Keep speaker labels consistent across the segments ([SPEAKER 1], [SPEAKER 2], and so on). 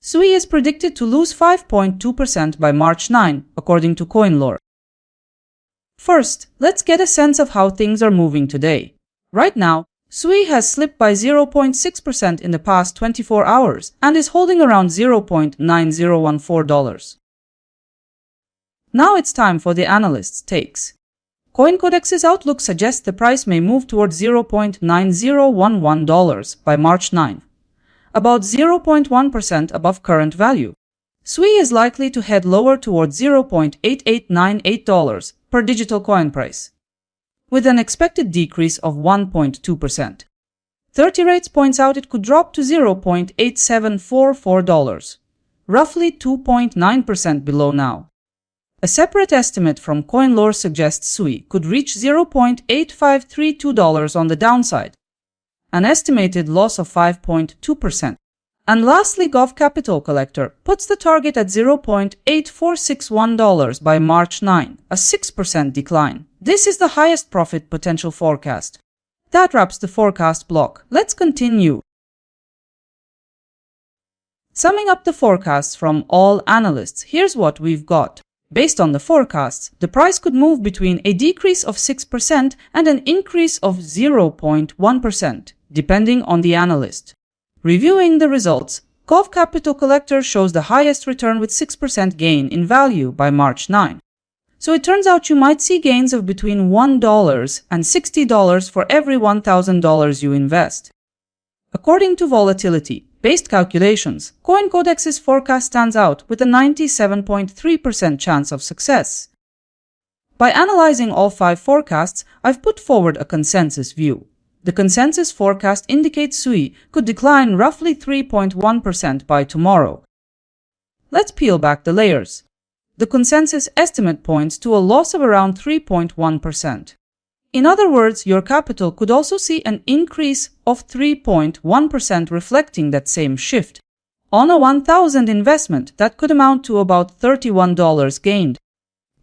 [SPEAKER 1] SUI is predicted to lose 5.2% by March 9, according to CoinLore. First, let's get a sense of how things are moving today. Right now, SUI has slipped by 0.6% in the past 24 hours and is holding around $0.9014. Now it's time for the analysts' takes. CoinCodex's outlook suggests the price may move towards $0.9011 by March 9, about 0.1% above current value. SUI is likely to head lower towards $0.8898 per digital coin price, with an expected decrease of 1.2%. 30 rates points out it could drop to $0.8744, roughly 2.9% below now. A separate estimate from CoinLore suggests SUI could reach $0.8532 on the downside, an estimated loss of 5.2%. And lastly, Gov Capital Collector puts the target at $0.8461 by March 9, a 6% decline. This is the highest profit potential forecast. That wraps the forecast block. Let's continue. Summing up the forecasts from all analysts, here's what we've got. Based on the forecasts, the price could move between a decrease of 6% and an increase of 0.1%, depending on the analyst. Reviewing the results, Gov Capital Collector shows the highest return with 6% gain in value by March 9. So it turns out you might see gains of between $1 and $60 for every $1,000 you invest. According to volatility-based calculations, CoinCodex's forecast stands out with a 97.3% chance of success. By analyzing all 5 forecasts, I've put forward a consensus view. The consensus forecast indicates SUI could decline roughly 3.1% by tomorrow. Let's peel back the layers. The consensus estimate points to a loss of around 3.1%. In other words, your capital could also see an increase of 3.1%, reflecting that same shift. On a $1,000 investment, that could amount to about $31 gained.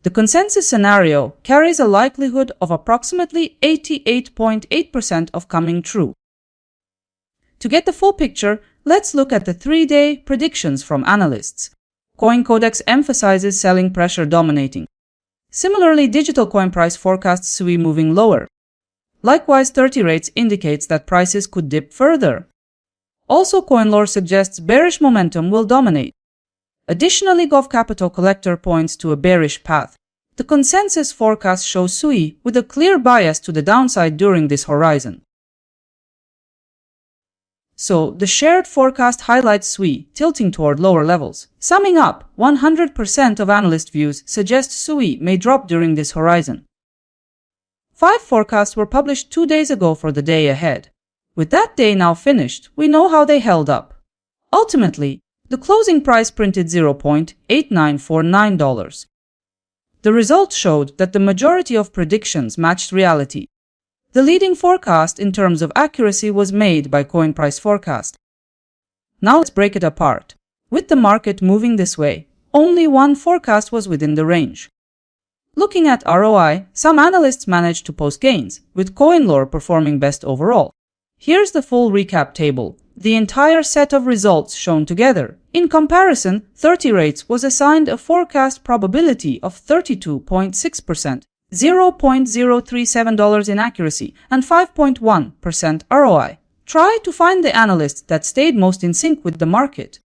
[SPEAKER 1] The consensus scenario carries a likelihood of approximately 88.8% of coming true. To get the full picture, let's look at the 3-day predictions from analysts. CoinCodex emphasizes selling pressure dominating. Similarly, digital coin price forecasts SUI moving lower. Likewise, 30 rates indicates that prices could dip further. Also, CoinLore suggests bearish momentum will dominate. Additionally, Gov Capital Collector points to a bearish path. The consensus forecast shows SUI with a clear bias to the downside during this horizon. So, the shared forecast highlights SUI tilting toward lower levels. Summing up, 100% of analyst views suggest SUI may drop during this horizon. 5 forecasts were published 2 days ago for the day ahead. With that day now finished, we know how they held up. Ultimately, the closing price printed $0.8949. The results showed that the majority of predictions matched reality. The leading forecast in terms of accuracy was made by Coin Price Forecast. Now let's break it apart. With the market moving this way, only one forecast was within the range. Looking at ROI, some analysts managed to post gains, with CoinLore performing best overall. Here's the full recap table, the entire set of results shown together. In comparison, 30 rates was assigned a forecast probability of 32.6%. $0.037 in accuracy, and 5.1% ROI. Try to find the analyst that stayed most in sync with the market.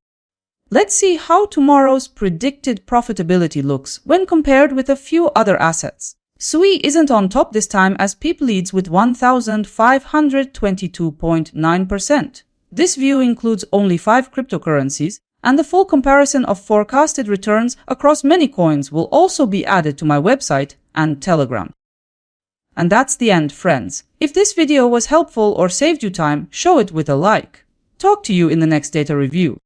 [SPEAKER 1] Let's see how tomorrow's predicted profitability looks when compared with a few other assets. SUI isn't on top this time as PEEP leads with 1,522.9%. This view includes only 5 cryptocurrencies, and the full comparison of forecasted returns across many coins will also be added to my website and Telegram. And that's the end, friends. If this video was helpful or saved you time, show it with a like. Talk to you in the next data review.